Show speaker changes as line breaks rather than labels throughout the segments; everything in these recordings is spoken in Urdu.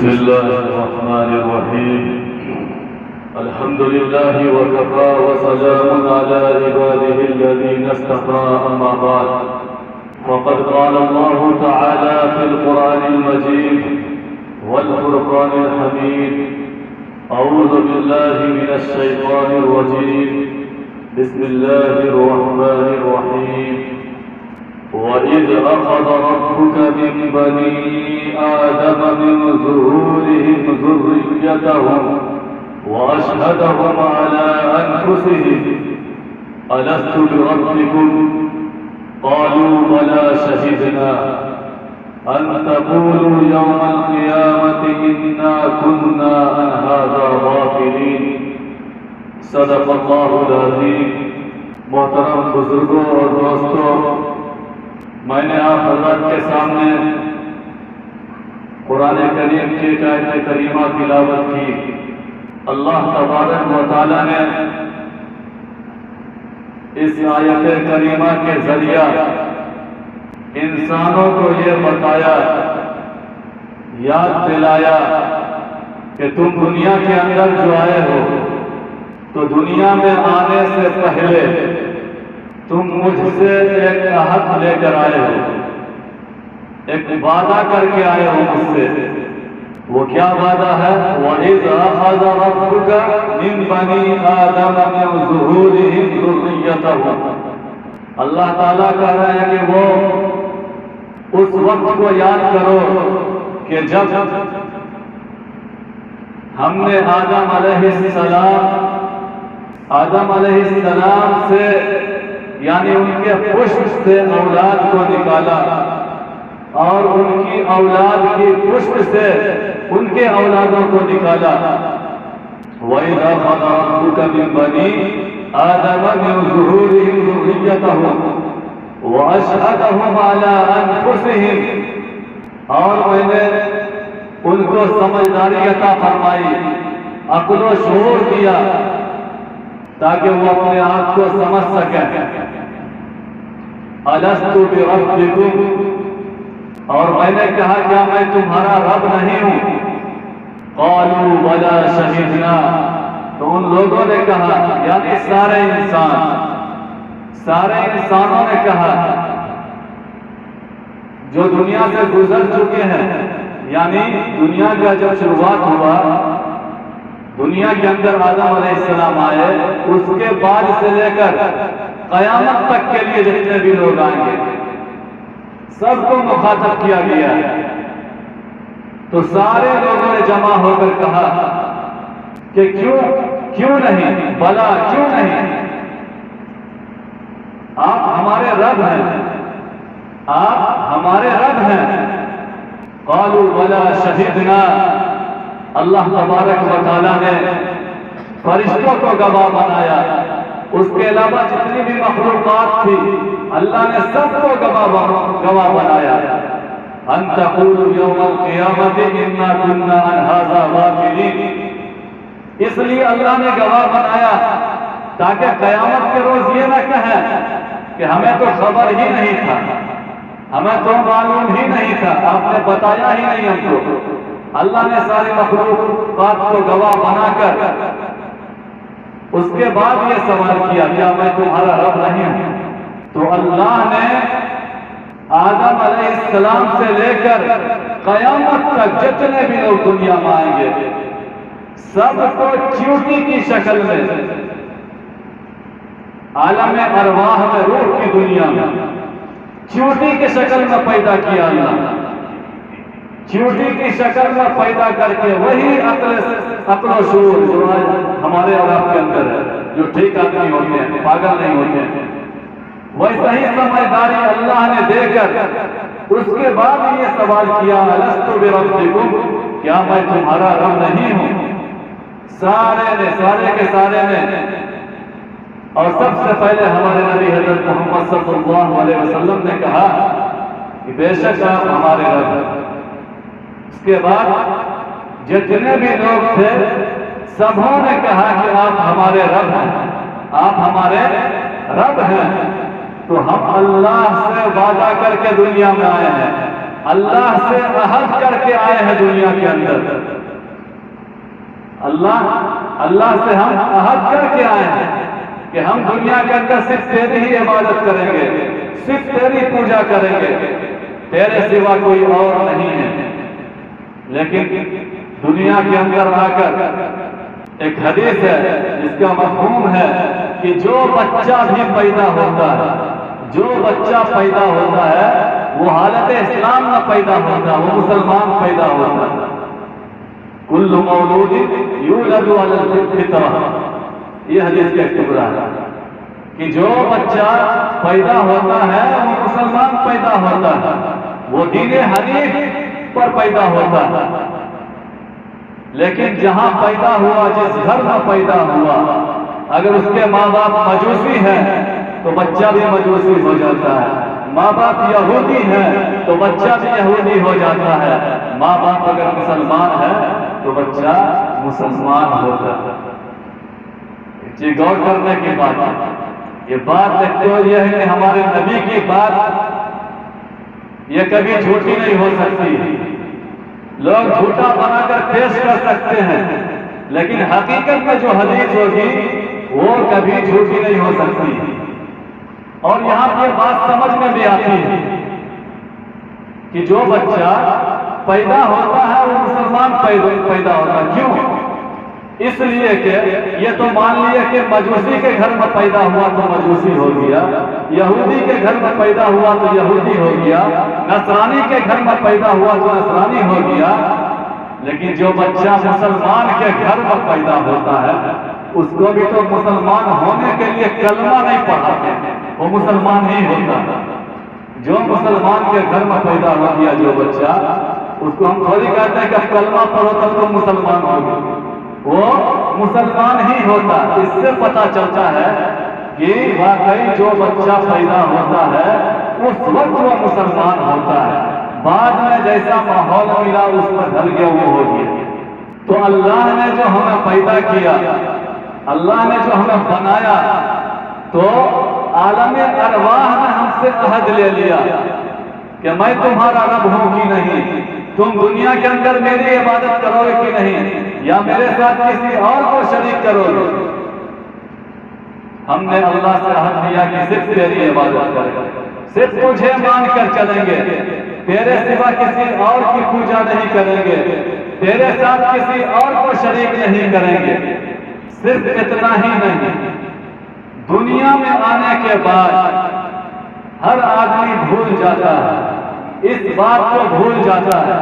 بسم الله الرحمن الرحيم. الحمد لله وكفى وسلام على عباده الذين اصطفى، أما بعد، وقد قال الله تعالى في القرآن المجيد والفرقان الحميد: أعوذ بالله من الشيطان الرجيم، بسم الله الرحمن الرحيم. وَإِذْ أَخَذَ رَبُّكَ مِنْ بَنِي آدَمَ مِنْ ظُهُورِهِمْ ذُرِّيَّتَهُمْ وَأَشْهَدَهُمْ عَلَى أَنفُسِهِمْ أَلَسْتُ بِرَبِّكُمْ قَالُوا بَلَى شَهِدْنَا أَنْ تَقُولُوا يَوْمَ الْقِيَامَةِ إِنَّا كُنَّا عَنْ هَذَا غَافِلِينَ. صدق اللہ العظیم. محترم بزرگوں اور دوستوں، میں نے آپ حضرات کے سامنے قرآن کریم کی ایک آیت کریمہ تلاوت کی. اللہ تبارک و تعالی نے اس آیت کریمہ کے ذریعہ انسانوں کو یہ بتایا، یاد دلایا کہ تم دنیا کے اندر جو آئے ہو تو دنیا میں آنے سے پہلے تم مجھ سے ایک عہد لے کر آئے ہو، ایک وعدہ کر کے آئے ہو مجھ سے. وہ کیا وعدہ ہے؟ وَإِذْ أَخَذَ رَبُّكَ مِنْ بَنِي آدَمَ مِنْ ظُهُورِهِمْ ذُرِّيَّتَهُمْ. اللہ تعالیٰ کہہ رہے ہیں کہ وہ اس وقت کو یاد کرو کہ جب ہم نے آدم علیہ السلام سے، یعنی ان کے پشت سے اولاد کو نکالا، اور ان کی اولاد کی پشت سے ان کے اولادوں کو نکالا. وَإِذْ أَخَذَ رَبُّكَ مِنْ بَنِي آدَمَ مِنْ ظُهُورِهِمْ ذُرِّيَّتَهُمْ وَأَشْهَدَهُمْ عَلَى أَنفُسِهِمْ. اور میں نے ان کو سمجھداری عطا فرمائی، عقل و شعور دیا تاکہ وہ اپنے آپ کو سمجھ سکیں. أَلَسْتُ بِرَبِّكُمْ. اور میں نے کہا کیا میں تمہارا رب نہیں ہوں؟ قَالُوا بَلَى شَهِدْنَا. تو ان لوگوں نے کہا، یعنی سارے انسانوں نے کہا جو دنیا سے گزر چکے ہیں، یعنی دنیا کا جب شروعات ہوا، دنیا کے اندر آدم علیہ السلام آئے، اس کے بعد سے لے کر قیامت تک کے لیے جتنے بھی لوگ آئیں گے سب کو مخاطب کیا گیا ہے. تو سارے لوگوں نے جمع ہو کر کہا کہ کیوں نہیں، بلا کیوں نہیں، آپ ہمارے رب ہیں، آپ ہمارے رب ہیں. قالوا بلا شہدنا. اللہ تبارک و تعالیٰ نے فرشتوں کو گواہ بنایا، اس کے علاوہ جتنی بھی مخلوقات تھی اللہ نے سب کو گواہ بنایا. ان تقولوا یوم القیامت انا کنا عن ھذا غافلین. اس لیے اللہ نے گواہ بنایا تاکہ قیامت کے روز یہ نہ کہیں کہ ہمیں تو خبر ہی نہیں تھا، ہمیں تو معلوم ہی نہیں تھا، آپ نے بتایا ہی نہیں ہم کو. اللہ نے ساری مخلوقات کو گواہ بنا کر اس کے بعد یہ سوال کیا، کیا میں تمہارا رب نہیں ہوں؟ تو اللہ نے آدم علیہ السلام سے لے کر قیامت تک جتنے بھی لوگ دنیا میں آئیں گے سب کو چیوٹی کی شکل میں عالم ارواح میں، روح کی دنیا میں چیوٹی کی شکل میں پیدا کیا. اللہ چیوٹی کی شکل میں پیدا کر کے وہی عقل و شعور جو ہمارے اور آپ کے اندر ہے، جو ٹھیک آدمی ہوتے ہیں، پاگل نہیں ہوتے ہیں، ویسا ہی سمجھداری اللہ نے دے کر اس کے بعد یہ سوال کیا، أَلَسْتُ بِرَبِّكُمْ. کیا میں تمہارا رب نہیں ہوں؟ سارے کے سارے نے. اور سب سے پہلے ہمارے نبی حضرت محمد صلی اللہ علیہ وسلم نے کہا کہ بے شک آپ ہمارے رب ہیں. اس کے بعد جتنے بھی لوگ تھے سبوں نے کہا کہ آپ ہمارے رب ہیں، آپ ہمارے رب ہیں. تو ہم اللہ سے وعدہ کر کے دنیا میں آئے ہیں اللہ سے عہد کر کے آئے ہیں دنیا کے اندر. اللہ سے ہم عہد کر کے آئے ہیں کہ ہم دنیا کے اندر صرف تیری ہی عبادت کریں گے, صرف تیری پوجا کریں گے, تیرے سوا کوئی اور نہیں ہے. لیکن دنیا کے اندر آ کر ایک حدیث ہے جس کا مفہوم ہے کہ جو بچہ بھی پیدا ہوتا ہے, جو بچہ پیدا ہوتا ہے وہ حالت اسلام میں پیدا ہوتا ہے, وہ مسلمان پیدا ہوتا ہے. کل مولود یولد علی الفطرہ, یہ حدیث کا ایک ٹکڑا ہے کہ جو بچہ پیدا ہوتا ہے وہ مسلمان پیدا ہوتا ہے, وہ دین حنیف پر پیدا ہوتا ہے. لیکن جہاں پیدا ہوا, جس گھر میں پیدا ہوا, اگر اس کے ماں باپ مجوسی ہیں تو بچہ بھی مجوسی ہو جاتا ہے. ماں باپ یہودی ہیں تو بچہ بھی یہودی ہو جاتا ہے. ماں باپ اگر مسلمان ہے تو بچہ مسلمان ہوتا ہے. یہ غور کرنے کی بات ہے. یہ بات دیکھتے ہو یہ ہے کہ ہمارے نبی کی بات یہ کبھی جھوٹی نہیں ہو سکتی. لوگ جھوٹا بنا کر پیش کر سکتے ہیں, لیکن حقیقت میں جو حدیث ہوگی وہ کبھی جھوٹی نہیں ہو سکتی. اور یہاں یہ بات سمجھ میں بھی آتی ہے کہ جو بچہ پیدا ہوتا ہے وہ مسلمان پیدا ہوتا ہے. کیوں؟ اس لیے کہ یہ تو مان لیے کہ مجوسی کے گھر میں پیدا ہوا تو مجوسی ہو گیا, یہودی کے گھر میں پیدا ہوا تو یہودی ہو گیا, نصرانی کے گھر میں پیدا ہوا تو نصرانی ہو گیا. لیکن جو بچہ مسلمان کے گھر میں پیدا ہوتا ہے اس کو بھی تو مسلمان ہونے کے لیے کلمہ نہیں پڑھاتے, وہ مسلمان ہی ہوتا ہے. جو مسلمان کے گھر میں پیدا ہو گیا جو بچہ, اس کو ہم تھوڑی کہتے ہیں کہ کلمہ پڑھو تب تو مسلمان ہوگا, وہ مسلمان ہی ہوتا. اس سے پتہ چلتا ہے کہ واقعی جو بچہ پیدا ہوتا ہے اس وقت وہ مسلمان ہوتا ہے. بعد میں جیسا ماحول ملا اس پر ڈھل گیا وہ ہو گیا. تو اللہ نے جو ہمیں پیدا کیا, اللہ نے جو ہمیں بنایا, تو عالم ارواح نے ہم سے عہد لے لیا کہ میں تمہارا رب ہوں کہ نہیں, تم دنیا کے اندر میری عبادت کرو گے کہ نہیں, یا میرے ساتھ کسی اور کو شریک کرو گے. ہم نے اللہ سے عہد لیا کہ صرف تیری عبادت کریں گے, صرف تجھے مان کر چلیں گے, تیرے سوا کسی اور کی پوجا نہیں کریں گے, تیرے ساتھ کسی اور کو شریک نہیں کریں گے. صرف اتنا ہی نہیں, دنیا میں آنے کے بعد ہر آدمی بھول جاتا ہے, اس بات کو بھول جاتا ہے.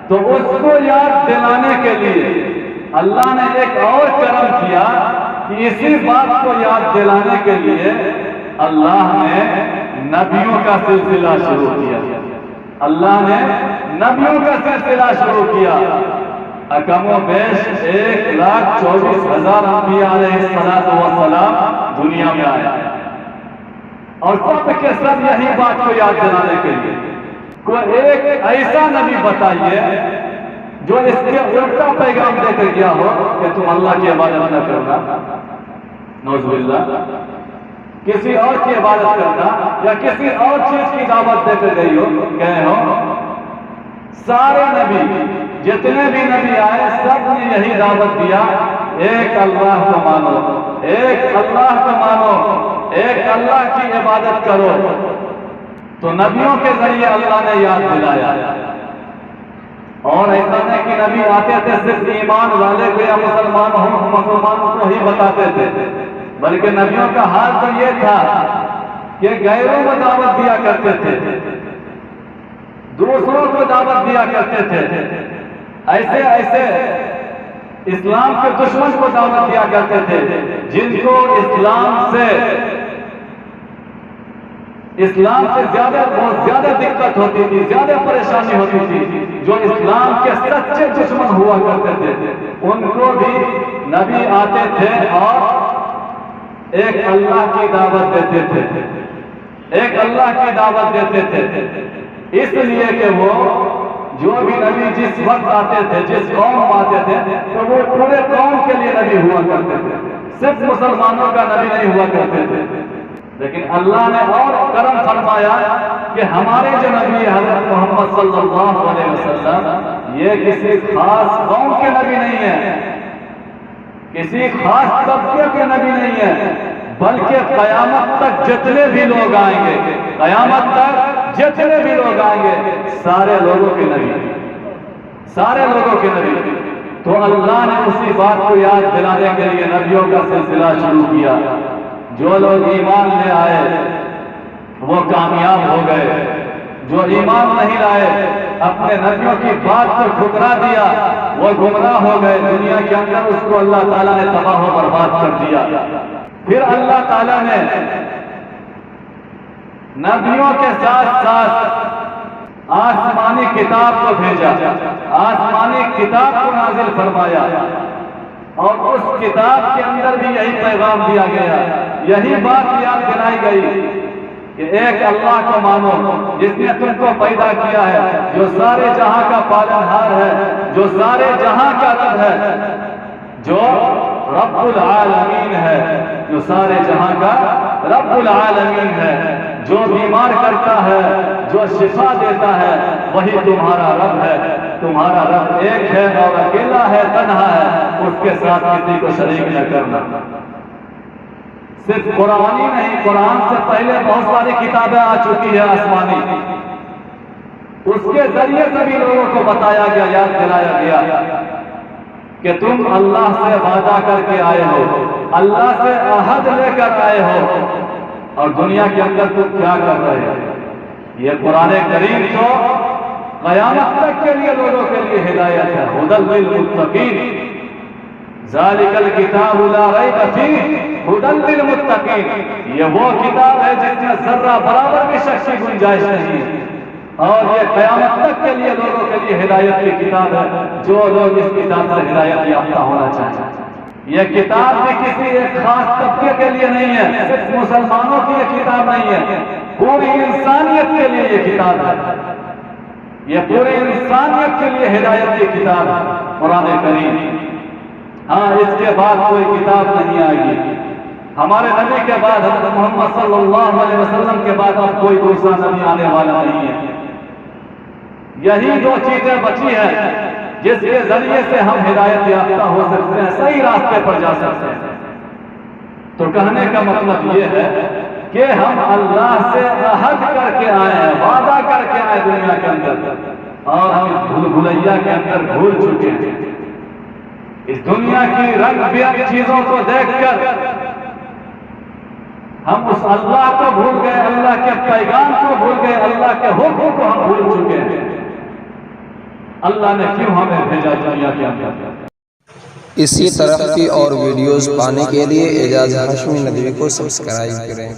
تو اس کو یاد دلانے کے لیے اللہ نے ایک اور کرم کیا کہ اسی بات کو یاد دلانے کے لیے اللہ نے نبیوں کا سلسلہ شروع کیا. اللہ نے نبیوں کا سلسلہ شروع کیا. کم و بیش 1,24,000 انبیاء علیہ السلام دنیا میں آیا, اور سب کے سب یہی بات کو یاد دلانے کے لیے. کوئی ایک ایسا نبی بتائیے جو اس کے الٹا پیغام دے کر گیا ہو کہ تم اللہ کی عبادت نہ کرنا, نعوذ باللہ, کسی اور کی عبادت کرنا یا کسی اور چیز کی دعوت دے کر گئے ہو. سارے نبی, جتنے بھی نبی آئے, سب نے یہی دعوت دیا, ایک اللہ کو مانو, ایک اللہ کو مانو, ایک اللہ کی عبادت کرو. تو نبیوں کے ذریعے اللہ نے یاد دلایا. اور ایسا نہیں کہ نبی آتے تھے صرف ایمان والے کو یا مسلمانوں کو ہی بتاتے تھے, بلکہ نبیوں کا حال تو یہ تھا کہ غیروں کو دعوت دیا کرتے تھے, دوسروں کو دعوت دیا کرتے تھے. ایسے ایسے اسلام کے دشمن کو دعوت دیا کرتے تھے جن کو اسلام سے بہت زیادہ دقت ہوتی تھی, زیادہ پریشانی ہوتی تھی. جو اسلام کے سچے دشمن ہوا کرتے تھے ان کو بھی نبی آتے تھے اور ایک اللہ کی دعوت دیتے تھے, ایک اللہ کی دعوت دیتے تھے. اس لیے کہ وہ جو بھی نبی جس وقت آتے تھے, جس قوم میں آتے تھے, تو وہ پورے قوم کے لیے نبی ہوا کرتے تھے, صرف مسلمانوں کا نبی نہیں ہوا کرتے تھے. لیکن اللہ نے اور کرم فرمایا کہ ہمارے جو نبی حضرت محمد صلی اللہ علیہ وسلم یہ کسی خاص قوم کے نبی نہیں ہے، کسی خاص طبقے کے نبی نہیں ہے، بلکہ قیامت تک جتنے بھی لوگ آئیں گے، قیامت تک جتنے بھی لوگ آئیں گے سارے لوگوں کے نبی، سارے لوگوں کے نبی۔ تو اللہ نے اسی بات کو یاد دلانے کے لیے نبیوں کا سلسلہ شروع کیا۔ جو لوگ ایمان لے آئے وہ کامیاب ہو گئے، جو ایمان نہیں لائے اپنے نبیوں کی بات کو ٹھکرا دیا وہ گمراہ ہو گئے، دنیا کے اندر اس کو اللہ تعالیٰ نے تباہ و برباد کر دیا۔ پھر اللہ تعالیٰ نے نبیوں کے ساتھ ساتھ آسمانی کتاب کو بھیجا، آسمانی کتاب کو نازل فرمایا، اور اس کتاب کے اندر بھی یہی پیغام دیا گیا، یہی بات یاد دلائی گئی کہ ایک اللہ کو مانو جس نے تم کو پیدا کیا ہے، جو سارے جہاں کا پالنہار ہے، جو سارے جہاں کا رب ہے، جو رب العالمین ہے، جو سارے جہاں کا رب العالمین ہے، جو بیمار کرتا ہے، جو شفا دیتا ہے، وہی تمہارا رب ہے۔ تمہارا رب ایک ہے اور اکیلا ہے، تنہا ہے، اس کے ساتھ کسی کو شریک نہ کرنا۔ صرف قرآن ہی نہیں، قرآن سے پہلے بہت ساری کتابیں آ چکی ہیں آسمانی، اس کے ذریعے سبھی لوگوں کو بتایا گیا، یاد دلایا گیا کہ تم اللہ سے وعدہ کر کے آئے ہو، اللہ سے عہد لے کر آئے ہو، اور دنیا کے اندر تم کیا کر رہے ہو؟ یہ قرآن کریم تو قیامت تک کے لیے لوگوں کے لیے ہدایت ہے۔ ھدی للمتقین، ذالک الکتاب لا ریب فیہ ھدی للمتقین، یہ وہ کتاب ہے جس میں ذرہ برابر بھی شک کی گنجائش نہیں ہے، اور یہ قیامت تک کے لیے لوگوں کے لیے ہدایت کی کتاب ہے، جو لوگ اس کتاب سے ہدایت یافتہ ہونا چاہتے ہیں۔ یہ کتاب بھی کسی ایک خاص طبقے کے لیے نہیں ہے، صرف مسلمانوں کی یہ کتاب نہیں ہے، پوری انسانیت کے لیے یہ کتاب ہے، یہ پوری انسانیت کے لیے ہدایت کی کتاب ہے قرآن کریم۔ ہاں، اس کے بعد کوئی کتاب نہیں آئے گی، ہمارے نبی کے بعد، حضرت محمد صلی اللہ علیہ وسلم کے بعد اب کوئی دوسرا نبی آنے والا نہیں ہے۔ یہی دو چیزیں بچی ہیں جس کے ذریعے سے ہم ہدایت یافتہ ہو سکتے ہیں، صحیح راستے پر جا سکتے ہیں۔ تو کہنے کا مطلب یہ ہے کہ ہم اللہ سے عہد کر کے آئے ہیں، وعدہ کر کے آئے دنیا کے اندر، اور ہم اس بھول بھلیا کے اندر بھول چکے ہیں۔ اس دنیا کی رنگ برنگ چیزوں کو دیکھ کر ہم اس اللہ کو بھول گئے، اللہ کے پیغام کو بھول گئے، اللہ کے حکم کو ہم بھول چکے ہیں۔ اللہ نے کیوں ہمیں بھیجا دنیا کے اندر؟
اسی طرح کی اور ویڈیوز پانے کے لیے اعجاز ہاشمی ندوی کو سبسکرائب کریں۔